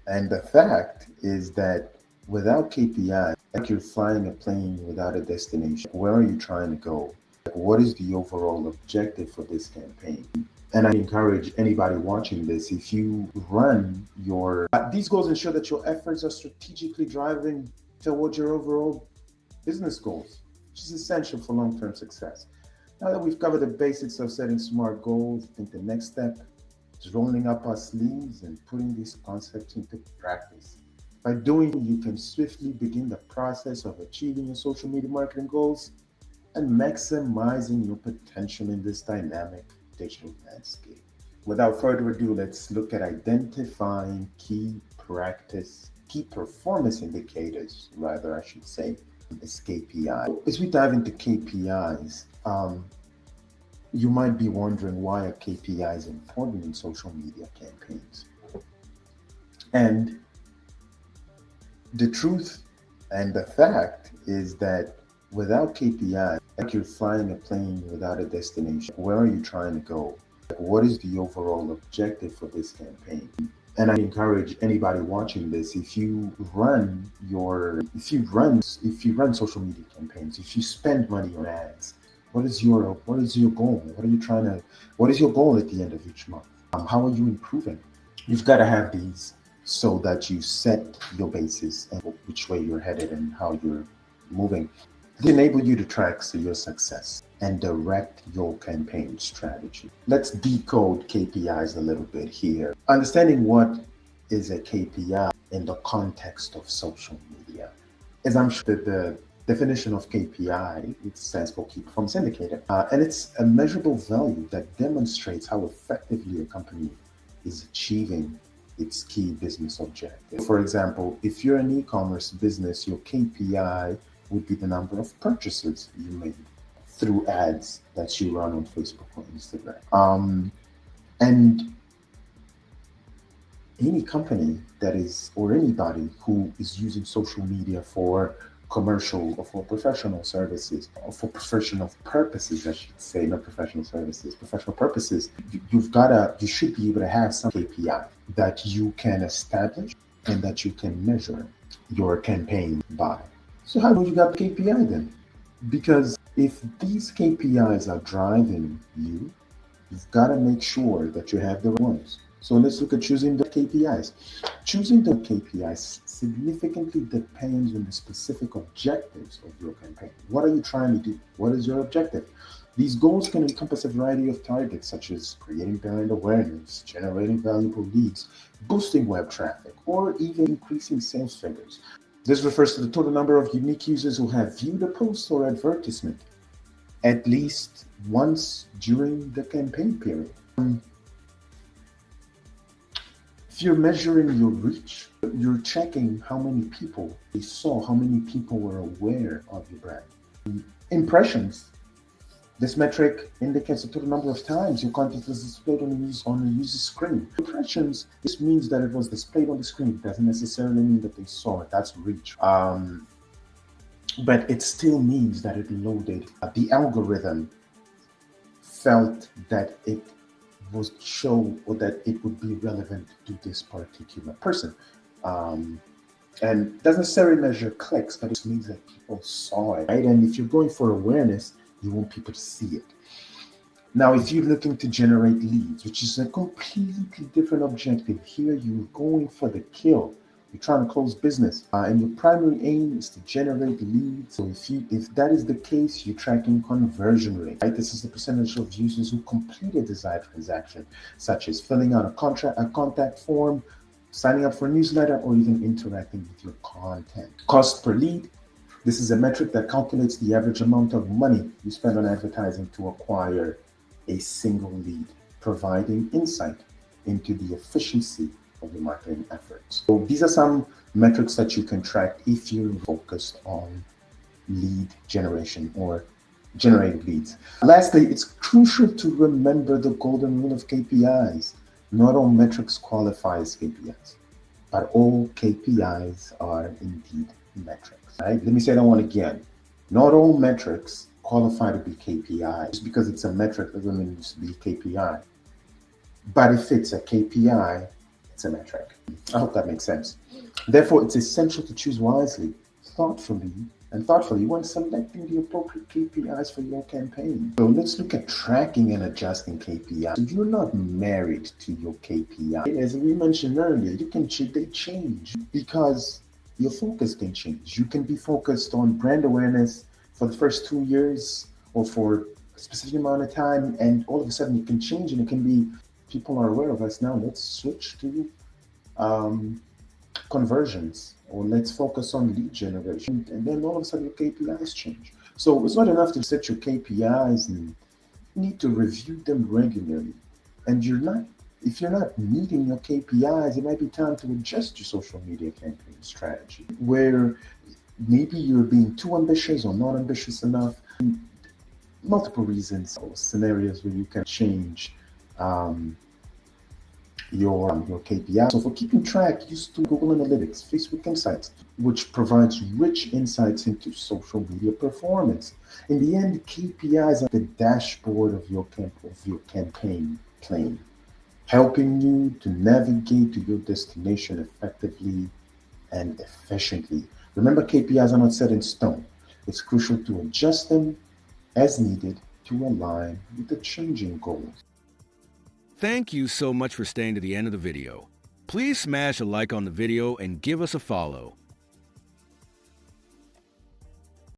And the fact is that without KPI, like you're flying a plane without a destination. Where are you trying to go? What is the overall objective for this campaign? And I encourage anybody watching this, if you run these goals ensure that your efforts are strategically driving towards your overall business goals, which is essential for long-term success. Now that we've covered the basics of setting smart goals, I think the next step is rolling up our sleeves and putting these concepts into practice. By doing so, you can swiftly begin the process of achieving your social media marketing goals and maximizing your potential in this dynamic digital landscape. Without further ado, let's look at identifying key performance indicators, rather, I should say, is KPI. As we dive into KPIs, you might be wondering why a KPI is important in social media campaigns. And the truth and the fact is that without KPI, like you're flying a plane without a destination. Where are you trying to go? What is the overall objective for this campaign? And I encourage anybody watching this, if you run social media campaigns, if you spend money on ads, what is your goal? What is your goal at the end of each month? How are you improving? You've got to have these so that you set your basis and which way you're headed and how you're moving. They enable you to track your success and direct your campaign strategy. Let's decode KPIs a little bit here. Understanding what is a KPI in the context of social media. As I'm sure that the definition of KPI, it stands for Key Performance Indicator, and it's a measurable value that demonstrates how effectively a company is achieving its key business objective. For example, if you're an e-commerce business, your KPI would be the number of purchases you made through ads that you run on Facebook or Instagram. And any company that is, or anybody who is using social media for commercial or for professional services, or for professional purposes, I should say, not professional services, professional purposes, you should be able to have some KPI that you can establish and that you can measure your campaign by. So how do you got the KPI then? Because if these KPIs are driving you, you've got to make sure that you have the right ones. So let's look at choosing the KPIs. Choosing the KPIs significantly depends on the specific objectives of your campaign. What are you trying to do? What is your objective? These goals can encompass a variety of targets, such as creating brand awareness, generating valuable leads, boosting web traffic, or even increasing sales figures. This refers to the total number of unique users who have viewed a post or advertisement at least once during the campaign period. If you're measuring your reach, you're checking how many people they saw, how many people were aware of your brand. Impressions. This metric indicates the total number of times your content was displayed on the user's screen. Impressions, this means that it was displayed on the screen. It doesn't necessarily mean that they saw it. That's reach. But it still means that it loaded. The algorithm felt that it would show or that it would be relevant to this particular person. And doesn't necessarily measure clicks, but it means that people saw it, right? And if you're going for awareness, you want people to see it. Now, if you're looking to generate leads, which is a completely different objective, here you're going for the kill. You're trying to close business, and your primary aim is to generate leads. So if that is the case, you're tracking conversion rate, right? This is the percentage of users who complete a desired transaction, such as filling out a contact form, signing up for a newsletter, or even interacting with your content. Cost per lead. This is a metric that calculates the average amount of money you spend on advertising to acquire a single lead, providing insight into the efficiency of your marketing efforts. So these are some metrics that you can track if you're focused on lead generation or generating leads. Lastly, it's crucial to remember the golden rule of KPIs. Not all metrics qualify as KPIs, but all KPIs are indeed metrics. Right? Let me say that one again. Not all metrics qualify to be KPIs. Just because it's a metric doesn't mean it's to be KPI. But if it's a KPI, It's a metric. I hope that makes sense. Therefore, it's essential to choose wisely, thoughtfully, thoughtfully when selecting the appropriate KPIs for your campaign. So let's look at tracking and adjusting KPIs. So you're not married to your KPI. As we mentioned earlier, they change because your focus can change. You can be focused on brand awareness for the first 2 years or for a specific amount of time, and all of a sudden it can change, and it can be people are aware of us now. Let's switch to conversions, or let's focus on lead generation, and then all of a sudden your KPIs change. So it's not enough to set your KPIs, and you need to review them regularly. And if you're not meeting your KPIs, it might be time to adjust your social media campaign strategy, where maybe you're being too ambitious or not ambitious enough. Multiple reasons or scenarios where you can change your KPI. So for keeping track, use Google Analytics, Facebook Insights, which provides rich insights into social media performance. In the end, KPIs are the dashboard of your campaign plan, helping you to navigate to your destination effectively and efficiently. Remember, KPIs are not set in stone. It's crucial to adjust them as needed to align with the changing goals. Thank you so much for staying to the end of the video. Please smash a like on the video and give us a follow.